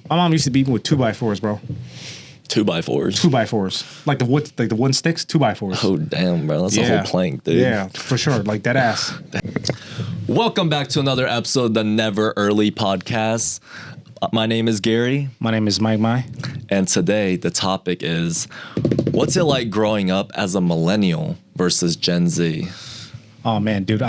My mom used to beat me with 2x4s, bro. 2x4s. 2x4s, like the wood, like the wooden sticks. 2x4s. Oh damn, bro, that's a whole plank, dude. Yeah, for sure, like that ass. Welcome back to another episode of the Never Early Podcast. My name is Gary. My name is Mike. And today the topic is, what's it like growing up as a millennial versus Gen Z? Oh man, dude,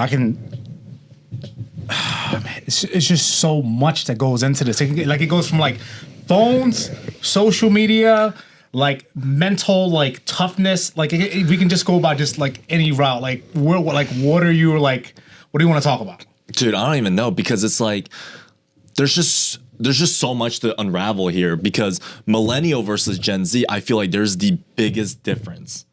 it's just so much that goes into this. Like it goes from like phones, social media, like mental, like toughness. Like we can just go about just like any route. Like what are you like? What do you want to talk about? Dude, I don't even know, because it's like there's just so much to unravel here, because millennial versus Gen Z, I feel like there's the biggest difference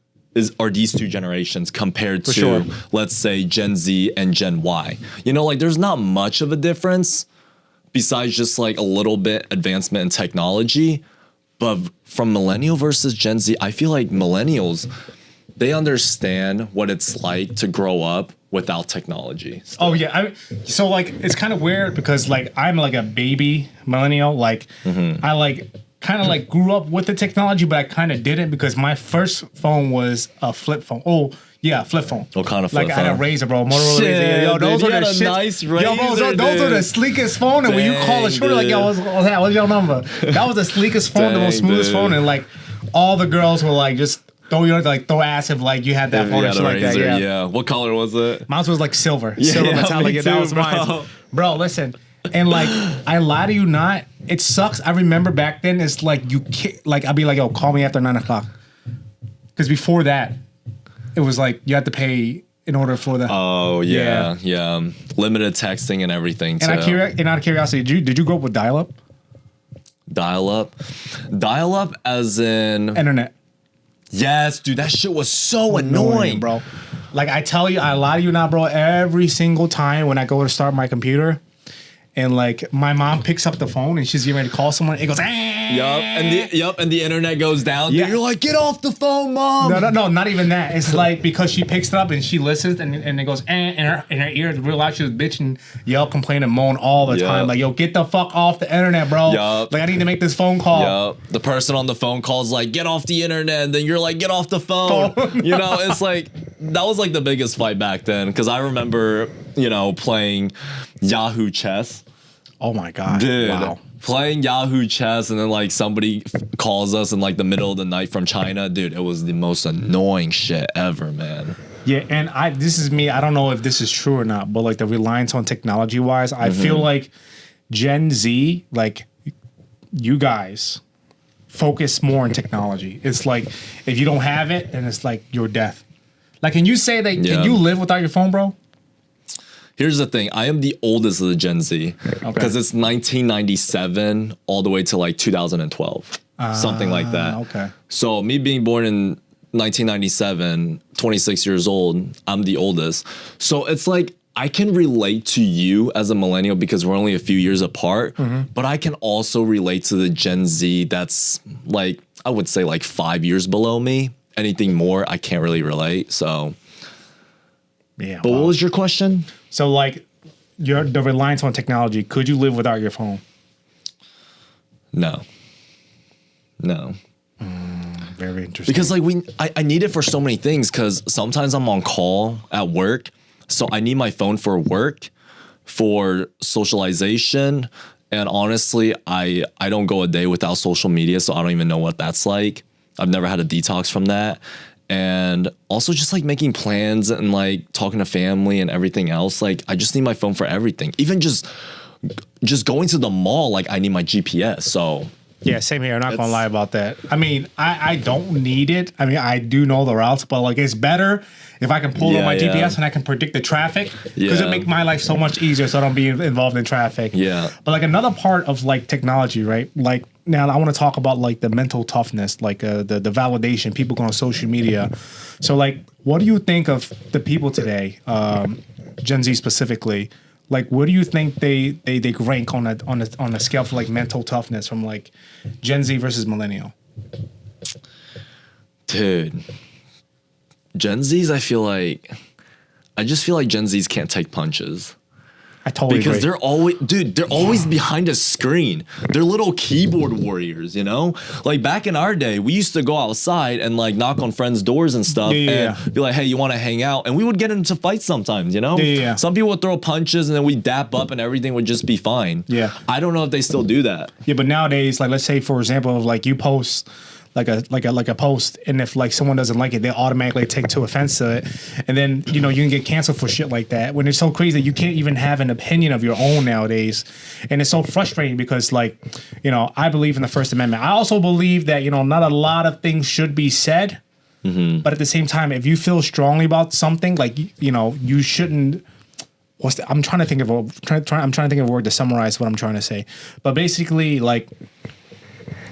are these two generations compared to, let's say, Gen Z and Gen Y. You know, like there's not much of a difference besides just like a little bit advancement in technology. But from millennial versus Gen Z, I feel like millennials, they understand what it's like to grow up without technology. Oh yeah, so like it's kind of weird because like I'm like a baby millennial. Like I like kind of like grew up with the technology, but I kind of didn't, because my first phone was a flip phone. Oh yeah, flip phone. What kind of flip phone? Like I had a Razor, bro. Motorola Razor. Yo, those are the shit. Nice Razor, yo, bro, those are the sleekest phone. And when you call a shorty, like, yo, what's your number? That was the sleekest phone, the most smoothest phone, and like all the girls were like just throw ass if like you had that phone and shit like that. Yeah. What color was it? Mine was like silver. Silver metallic. That was mine. Bro, listen. And like, I lie to you not, it sucks. I remember back then, it's like I'd be like, yo, call me after 9 o'clock. Because before that, it was like you had to pay in order for the. Oh yeah. Limited texting and everything too. And out of curiosity, did you grow up with dial-up? Dial-up as in internet. Yes, dude, that shit was so annoying, bro. Like I tell you, I lie to you not, bro. Every single time when I go to start my computer, and like my mom picks up the phone and she's getting ready to call someone, it goes. And the internet goes down. Yeah. Dude, you're like, get off the phone, mom. No, not even that. It's like because she picks it up and she listens and it goes in her ear. Real loud, she was bitching, yell, complain, and moan all the time. Like, yo, get the fuck off the internet, bro. Like I need to make this phone call. The person on the phone calls like, get off the internet, and then you're like, get off the phone. You know, it's like that was like the biggest fight back then, because I remember, you know, playing Yahoo Chess. Oh my god, dude! Wow. Playing Yahoo Chess, and then like somebody calls us in like the middle of the night from China, dude. It was the most annoying shit ever, man. Yeah, and this is me. I don't know if this is true or not, but like the reliance on technology wise, I feel like Gen Z, like you guys, focus more on technology. It's like if you don't have it, then it's like your death. Like, can you say that? Can you live without your phone, bro? Here's the thing. I am the oldest of the Gen Z, because it's 1997 all the way to like 2012, something like that. Okay. So me being born in 1997, 26 years old, I'm the oldest. So it's like I can relate to you as a millennial because we're only a few years apart, but I can also relate to the Gen Z that's like, I would say like 5 years below me. Anything more, I can't really relate. So yeah. But what was your question? So like the reliance on technology, could you live without your phone? No. Very interesting. Because like I need it for so many things, because sometimes I'm on call at work. So I need my phone for work, for socialization. And honestly, I don't go a day without social media. So I don't even know what that's like. I've never had a detox from that. And also just like making plans and like talking to family and everything else. Like I just need my phone for everything. Even just going to the mall, like I need my GPS. So yeah, same here. I'm not gonna lie about that. I mean, I don't need it. I mean, I do know the routes, but like it's better if I can pull on my GPS and I can predict the traffic, because it make my life so much easier so I don't be involved in traffic. Yeah. But like another part of like technology, right? Like now I want to talk about like the mental toughness, like the validation people go on social media. So like, what do you think of the people today, Gen Z specifically? Like, where do you think they rank on a scale for like mental toughness from like Gen Z versus millennial? Dude, Gen Zs, I just feel like Gen Zs can't take punches. I totally because agree. they're always behind a screen. They're little keyboard warriors, you know? Like back in our day, we used to go outside and like knock on friends' doors and stuff and be like, hey, you want to hang out? And we would get into fights sometimes, you know? Yeah. Some people would throw punches and then we'd dap up and everything would just be fine. Yeah. I don't know if they still do that. Yeah, but nowadays, like let's say for example, of like you post like a post, and if like someone doesn't like it, they automatically take to offense to it, and then you know you can get canceled for shit like that. When it's so crazy that you can't even have an opinion of your own nowadays, and it's so frustrating because like you know I believe in the First Amendment. I also believe that you know not a lot of things should be said, but at the same time, if you feel strongly about something, like you know you shouldn't. I'm trying to think of I'm trying to think of a word to summarize what I'm trying to say, but basically like.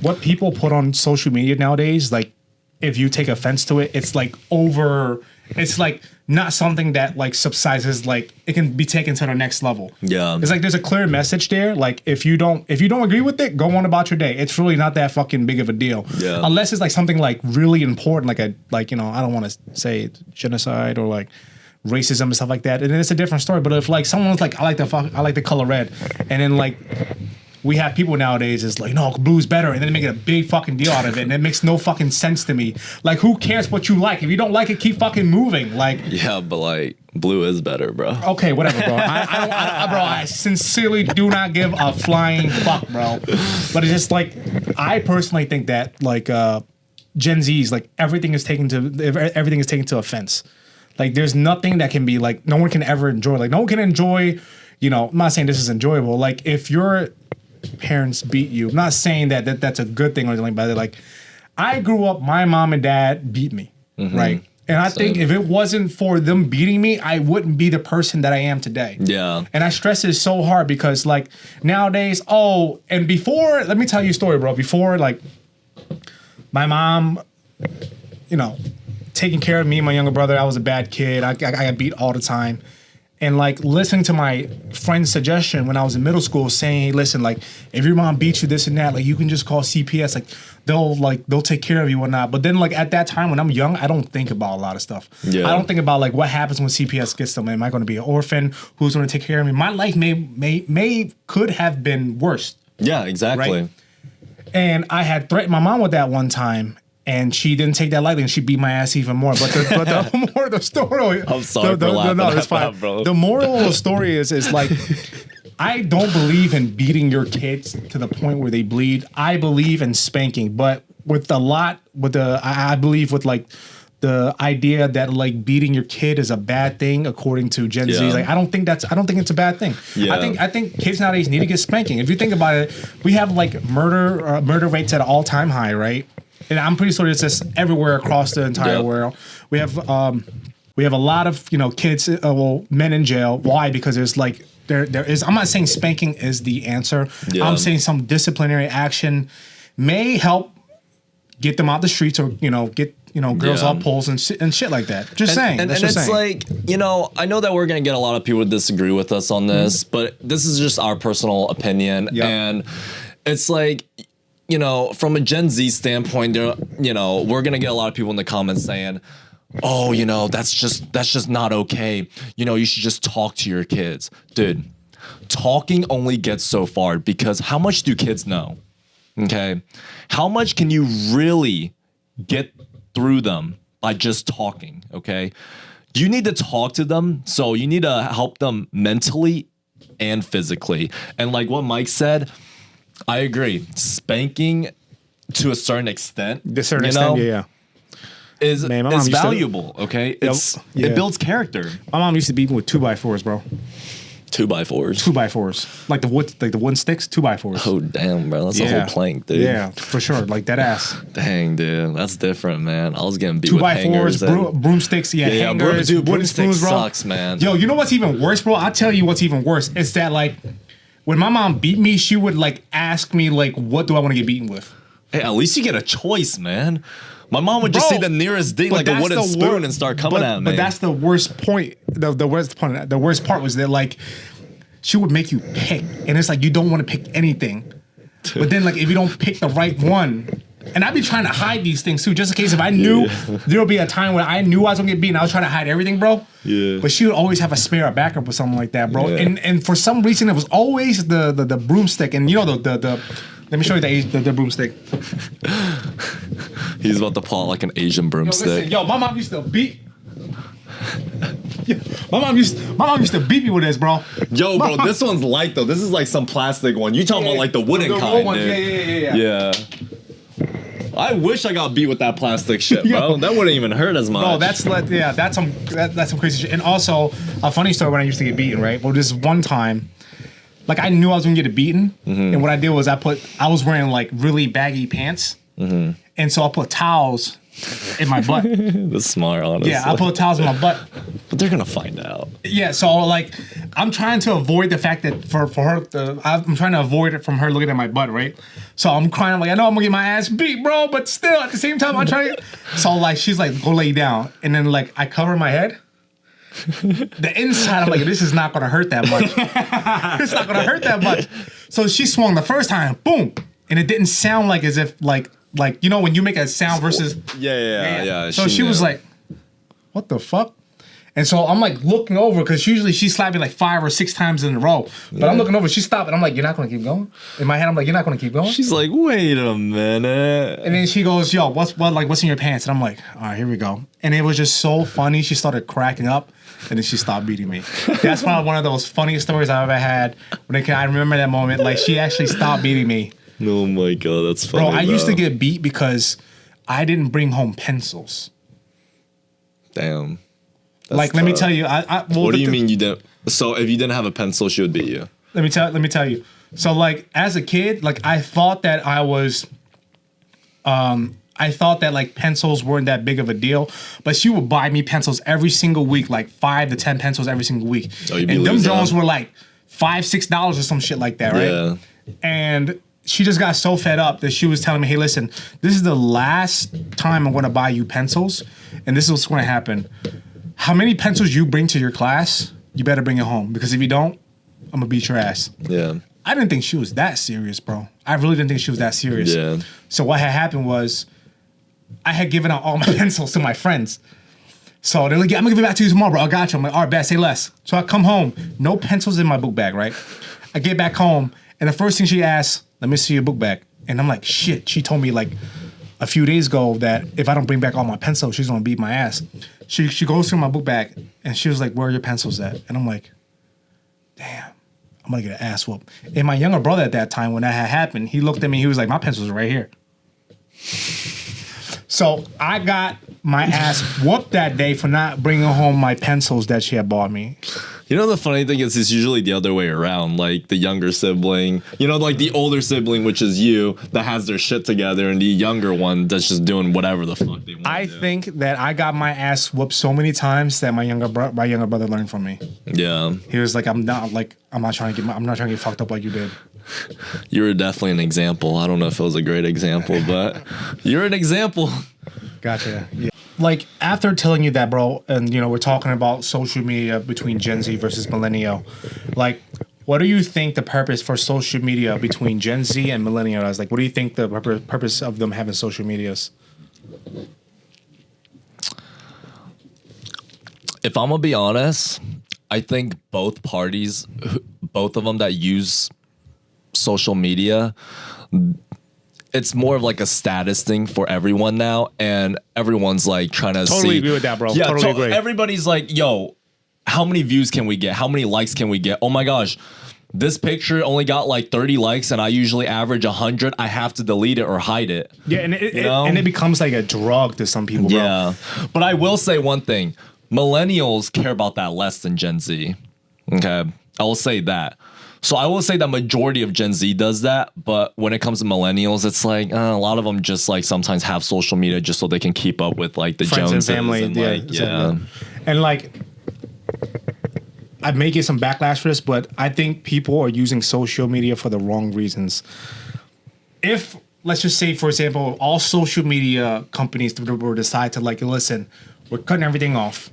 What people put on social media nowadays, like if you take offense to it, it's like it's like not something that like subsides, like it can be taken to the next level. Yeah. It's like there's a clear message there. Like if you don't agree with it, go on about your day. It's really not that fucking big of a deal. Yeah. Unless it's like something like really important, like you know, I don't want to say genocide or like racism and stuff like that. And then it's a different story. But if like someone's like, I like the color red, and then like we have people nowadays is like, no, blue's better, and then they make a big fucking deal out of it, and it makes no fucking sense to me. Like, who cares what you like? If you don't like it, keep fucking moving. Like, yeah, but like blue is better, bro. Okay, whatever, bro. I sincerely do not give a flying fuck, bro. But it's just like, I personally think that like Gen Z's like everything is taken to offense. Like, there's nothing that can be like no one can ever enjoy. Like, no one can enjoy. You know, I'm not saying this is enjoyable. Like, if your parents beat you, I'm not saying that's a good thing or anything, but like, I grew up, my mom and dad beat me, right? And I think if it wasn't for them beating me, I wouldn't be the person that I am today. Yeah. And I stress it so hard because like nowadays, and before, let me tell you a story, bro. Before, like, my mom, you know, taking care of me and my younger brother, I was a bad kid. I got beat all the time. And like listening to my friend's suggestion when I was in middle school saying, hey, listen, like if your mom beats you this and that, like you can just call CPS, like they'll take care of you or not. But then like at that time when I'm young, I don't think about a lot of stuff. Yeah. I don't think about like what happens when CPS gets them. Am I going to be an orphan? Who's going to take care of me? My life could have been worse. Yeah, exactly. Right? And I had threatened my mom with that one time. And she didn't take that lightly, and she beat my ass even more. But the more the story, I'm sorry for laughing. No, it's fine, bro. The moral of the story is like, I don't believe in beating your kids to the point where they bleed. I believe in spanking, but I believe with like the idea that like beating your kid is a bad thing according to Gen Z. Like I don't think it's a bad thing. Yeah. I think kids nowadays need to get spanking. If you think about it, we have like murder rates at an all-time high, right? And I'm pretty sure it's just everywhere across the entire world. We have a lot of kids, men in jail. Why? Because there's like there is. I'm not saying spanking is the answer. Yeah. I'm saying some disciplinary action may help get them out the streets, or get girls off poles and shit like that. Just saying. And it's like I know that we're gonna get a lot of people to disagree with us on this, but this is just our personal opinion, and it's like. From a Gen Z standpoint, we're gonna get a lot of people in the comments saying, "Oh, that's just not okay. You should just talk to your kids, dude. Talking only gets so far because how much do kids know? Okay, how much can you really get through them by just talking? Okay, you need to talk to them, so you need to help them mentally and physically. And like what Mike said." I agree. Spanking to a certain extent, is valuable. Okay, it builds character. My mom used to beat me with 2x4s, bro. 2x4s. 2x4s, like the wooden sticks. 2x4s. Oh damn, bro, that's a whole plank, dude. Yeah, for sure, like that ass. Dang, dude, that's different, man. I was getting beat with hangers. 2x4s, broomsticks, hangers, dude, wooden spoons, bro. Sucks, man. Yo, you know what's even worse, bro? I'll tell you what's even worse. It's that like. When my mom beat me, she would like ask me like, "What do I want to get beaten with?" Hey, at least you get a choice, man. My mom would just see the nearest thing, like a wooden spoon, and start coming at me. But that's the worst point. The worst part was that like she would make you pick, and it's like you don't want to pick anything. But then like if you don't pick the right one, And I'd be trying to hide these things too, just in case if I knew there would be a time when I knew I was gonna get beaten, I was trying to hide everything, bro. Yeah. But she would always have a spare backup or something like that, bro. Yeah. And for some reason, it was always the broomstick. And you know the let me show you the broomstick. He's about to pull out like an Asian broomstick. My mom used to beat. My mom used to beat me with this, bro. Yo, bro, this one's light though. This is like some plastic one. You talking about like the wooden kind? Ones. Dude. Yeah. I wish I got beat with that plastic shit, bro. That wouldn't even hurt as much. Bro, that's some crazy shit. And also a funny story when I used to get beaten, right? Well, this one time, like I knew I was gonna get beaten, and what I did was I was wearing like really baggy pants, and so I put towels in my butt. That's smart, honestly. Yeah, I put towels in my butt. But they're gonna find out. Yeah, so like I'm trying to avoid the fact that for her, I'm trying to avoid it from her looking at my butt, right? So I'm crying, like I know I'm gonna get my ass beat, bro, but still at the same time I'm trying. So like she's like, go lay down, and then like I cover my head. The inside, I'm like, this is not gonna hurt that much. It's not gonna hurt that much. So she swung the first time, boom, and it didn't sound like as if like you know when you make a sound versus Yeah. So she was like, what the fuck? And so I'm like looking over because usually she slapped me like 5 or 6 times in a row. But I'm looking over, she stopped, and I'm like, you're not gonna keep going? In my head, I'm like, you're not gonna keep going? She's like, wait a minute. And then she goes, yo, what's in your pants? And I'm like, all right, here we go. And it was just so funny. She started cracking up, and then she stopped beating me. That's probably one of those funniest stories I've ever had. I remember that moment. Like she actually stopped beating me. Oh my god, that's funny. Bro, I used to get beat because I didn't bring home pencils. Damn. That's like, let me tell you. What do you mean you didn't? So if you didn't have a pencil, she would beat you. Let me tell you. So like as a kid, like I thought that like pencils weren't that big of a deal, but she would buy me pencils every single week, like 5 to 10 pencils every single week. Oh, you'd be and them losing. Jones were like $5-6 or some shit like that, right? Yeah. And she just got so fed up that she was telling me, hey, listen, this is the last time I'm going to buy you pencils, and this is what's going to happen. How many pencils you bring to your class, you better bring it home, because if you don't, I'm going to beat your ass. Yeah. I didn't think she was that serious, bro. I really didn't think she was that serious. Yeah. So what had happened was I had given out all my pencils to my friends. So they're like, yeah, I'm going to give it back to you tomorrow, bro. I got you. I'm like, all right, bet, say less. So I come home, no pencils in my book bag, right? I get back home, and the first thing she asks, let me see your book bag. And I'm like, shit. She told me like a few days ago that if I don't bring back all my pencils, she's going to beat my ass. She goes through my book bag, and she was like, where are your pencils at? And I'm like, damn, I'm going to get an ass whoop. And my younger brother at that time, when that had happened, he looked at me, he was like, my pencils are right here. So I got my ass whooped that day for not bringing home my pencils that she had bought me. You know, the funny thing is, it's usually the other way around. Like the younger sibling, you know, like the older sibling, which is you, that has their shit together, and the younger one that's just doing whatever the fuck they want. I think that I got my ass whooped so many times that my younger brother learned from me. Yeah. He was like, I'm not trying to get fucked up like you did. You were definitely an example. I don't know if it was a great example, but you're an example. Gotcha. Yeah. Like after telling you that, bro, and you know we're talking about social media between Gen Z versus millennial. Like, what do you think the purpose for social media between Gen Z and millennial is? Like, what do you think the purpose of them having social medias? If I'm gonna be honest, I think both parties, both of them that use social media, it's more of like a status thing for everyone now, and everyone's like trying to Totally see. agree with that, bro. Yeah, totally agree. Everybody's like, yo, how many views can we get? How many likes can we get? Oh my gosh, this picture only got like 30 likes, and I usually average 100. I have to delete it or hide it. Yeah, and it becomes like a drug to some people, bro. Yeah, but I will say one thing: millennials care about that less than Gen Z. Okay, I will say that. So I will say that majority of Gen Z does that, but when it comes to millennials, it's like a lot of them just like sometimes have social media just so they can keep up with like the Friends Joneses and family. and, Yeah, like, exactly. And like, I may get some backlash for this, but I think people are using social media for the wrong reasons. If, let's just say, for example, all social media companies were decide to like, listen, we're cutting everything off.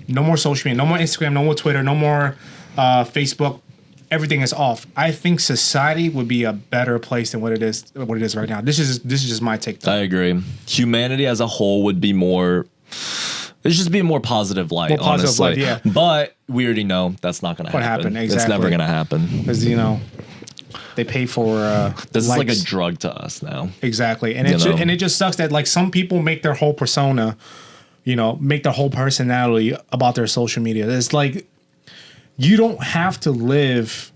No more social media, no more Instagram, no more Twitter, no more Facebook. everything is off. I think society would be a better place than what it is right now. This is just my take, though. I agree. Humanity as a whole would be more. It's just be a more positive light, honestly. Yeah. But we already know that's not going to happen. Exactly. It's never going to happen. Because they pay for this likes. is like a drug to us now. Exactly, and it just sucks that like some people make their whole persona, make their whole personality about their social media. It's like you don't have to live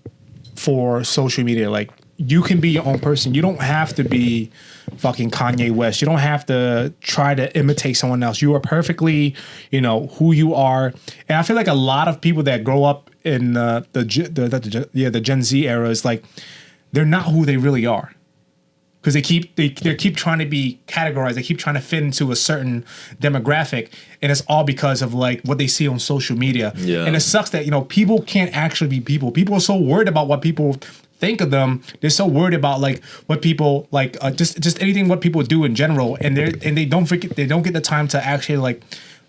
for social media. Like you can be your own person. You don't have to be fucking Kanye West. You don't have to try to imitate someone else. You are perfectly, who you are. And I feel like a lot of people that grow up in the Gen Z era is like they're not who they really are. Because they keep trying to be categorized. They keep trying to fit into a certain demographic, and it's all because of like what they see on social media. Yeah. And it sucks that people can't actually be people. People are so worried about what people think of them. They're so worried about like what people like, just anything what people do in general, and they don't get the time to actually like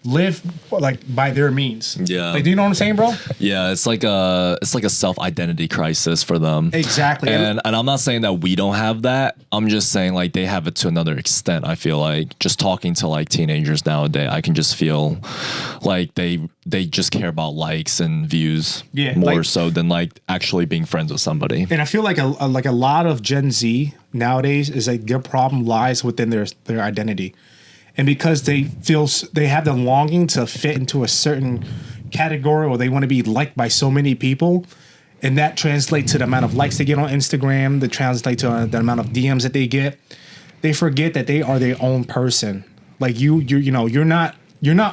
live like by their means. Yeah. Like, do you know what I'm saying, bro? Yeah, it's like a self-identity crisis for them. Exactly. And I'm not saying that we don't have that. I'm just saying like they have it to another extent. I feel like just talking to like teenagers nowadays, I can just feel like they just care about likes and views more so than like actually being friends with somebody. And I feel like a lot of Gen Z nowadays is like their problem lies within their identity. And because they have the longing to fit into a certain category, or they want to be liked by so many people, and that translates to the amount of likes they get on Instagram, that translates to the amount of DMs that they get, they forget that they are their own person. Like you're not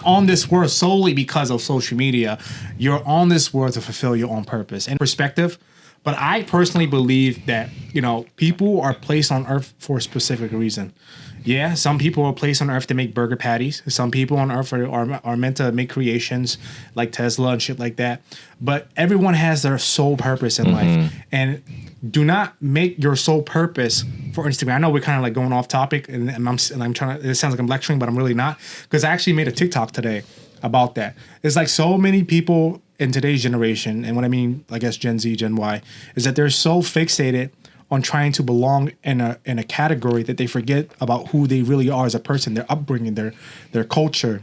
on this world solely because of social media. You're on this world to fulfill your own purpose and perspective. But I personally believe that, people are placed on Earth for a specific reason. Yeah, some people are placed on Earth to make burger patties. Some people on Earth are meant to make creations like Tesla and shit like that. But everyone has their sole purpose in life. And do not make your sole purpose for Instagram. I know we're kind of like going off topic, and I'm trying to. It sounds like I'm lecturing, but I'm really not, because I actually made a TikTok today about that. It's like so many people in today's generation, and what I mean, I guess Gen Z, Gen Y, is that they're so fixated on trying to belong in a category that they forget about who they really are as a person, their upbringing, their culture.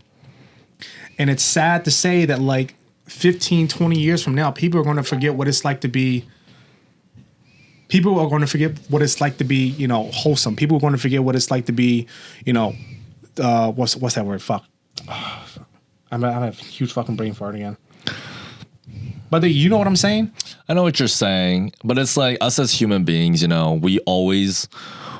And it's sad to say that like 15, 20 years from now, people are going to forget what it's like to be. People are going to forget what it's like to be, wholesome. People are going to forget what it's like to be, what's that word? Fuck. I'm a huge fucking brain fart again. But you know what I'm saying? I know what you're saying, but it's like us as human beings, we always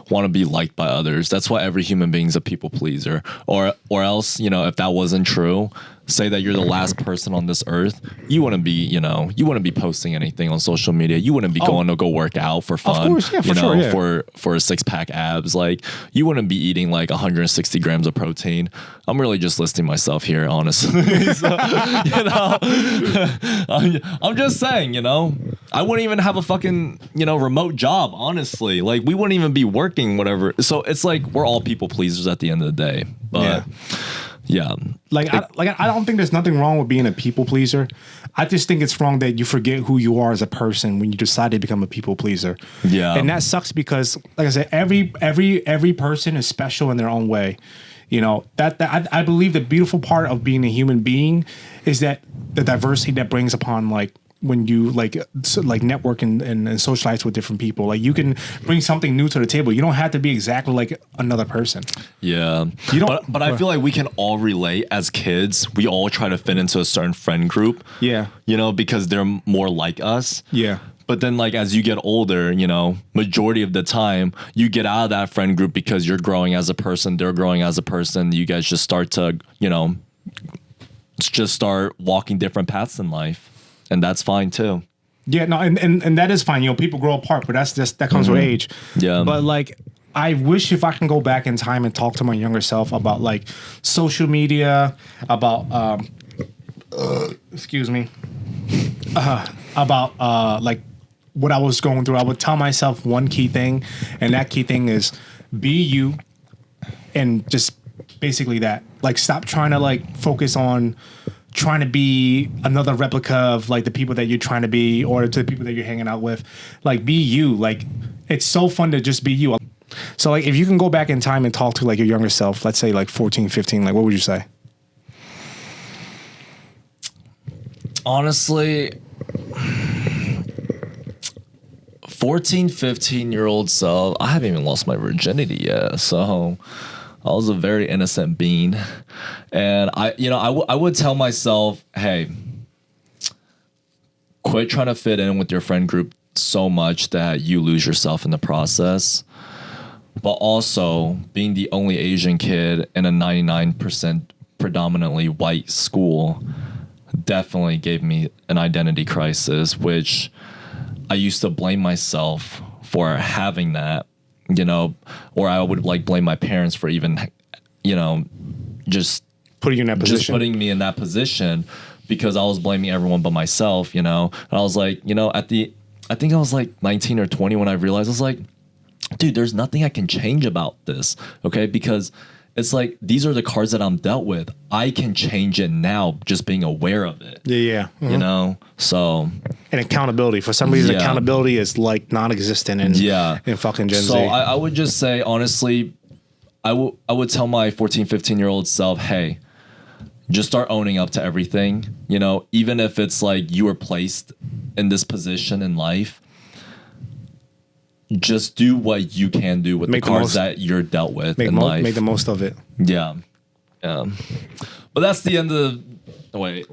want to be liked by others. That's why every human being is a people pleaser. Or else, if that wasn't true, say that you're the last person on this earth, you wouldn't be posting anything on social media. You wouldn't be going to go work out for fun. Of course, yeah, for sure, yeah. For a 6-pack abs. Like, you wouldn't be eating like 160 grams of protein. I'm really just listing myself here, honestly. So, I'm just saying, I wouldn't even have a fucking, remote job, honestly. Like, we wouldn't even be working, whatever. So it's like we're all people pleasers at the end of the day. But yeah. I don't think there's nothing wrong with being a people pleaser. I just think it's wrong that you forget who you are as a person when you decide to become a people pleaser. Yeah. And that sucks because, like I said, every person is special in their own way. I believe the beautiful part of being a human being is that the diversity that brings upon like when you network and socialize with different people. Like, you can bring something new to the table. You don't have to be exactly like another person. Yeah. But I feel like we can all relate as kids. We all try to fit into a certain friend group. Yeah. Because they're more like us. Yeah. But then, like, as you get older, majority of the time, you get out of that friend group because you're growing as a person, they're growing as a person. You guys just start to, just start walking different paths in life. And that's fine too. Yeah, no, and that is fine. People grow apart, but that comes with age. Yeah. But like, I wish if I can go back in time and talk to my younger self about like social media, about excuse me, about like what I was going through. I would tell myself one key thing, and that key thing is be you, and just basically that. Like, stop trying to like focus on trying to be another replica of like the people that you're trying to be, or to the people that you're hanging out with. Like, be you. Like, it's so fun to just be you. So like, if you can go back in time and talk to like your younger self, let's say like 14, 15, like what would you say? Honestly, 14, 15-year-old self, I haven't even lost my virginity yet. So I was a very innocent being. And I would tell myself, hey, quit trying to fit in with your friend group so much that you lose yourself in the process. But also, being the only Asian kid in a 99% predominantly white school definitely gave me an identity crisis, which I used to blame myself for having that, or I would like blame my parents for even, just putting you in that position. Just putting me in that position, because I was blaming everyone but myself, And I was like, I think I was like 19 or 20 when I realized, I was like, dude, there's nothing I can change about this, okay? Because it's like, these are the cards that I'm dealt with. I can change it now, just being aware of it. Yeah. Mm-hmm. So. And accountability. For some reason, accountability is like non-existent in fucking Gen Z. So I would just say, honestly, I would tell my 14, 15-year-old self, hey, just start owning up to everything. Even if it's like you were placed in this position in life, just do what you can do with the cards that you're dealt with in life. Make the most of it. Yeah. But that's the end of wait.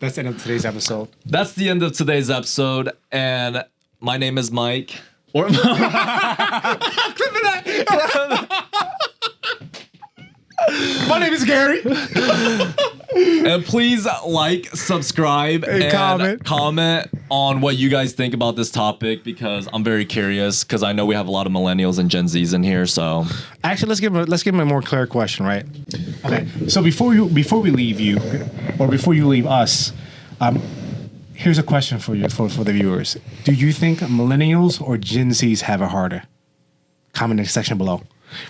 That's the end of today's episode. That's the end of today's episode. And my name is Mike. Or my name is Gary. And please like, subscribe, and comment on what you guys think about this topic, because I'm very curious, because I know we have a lot of millennials and Gen Zs in here. So actually, let's give him a more clear question, right? Okay. So before we leave you, or before you leave us, here's a question for you, for the viewers. Do you think millennials or Gen Zs have it harder? Comment in the section below.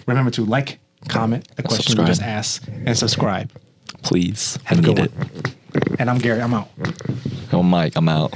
Remember to like, comment the question we just asked, and subscribe. Please. Have a good one. And I'm Gary. I'm out. Oh, Mike, I'm out.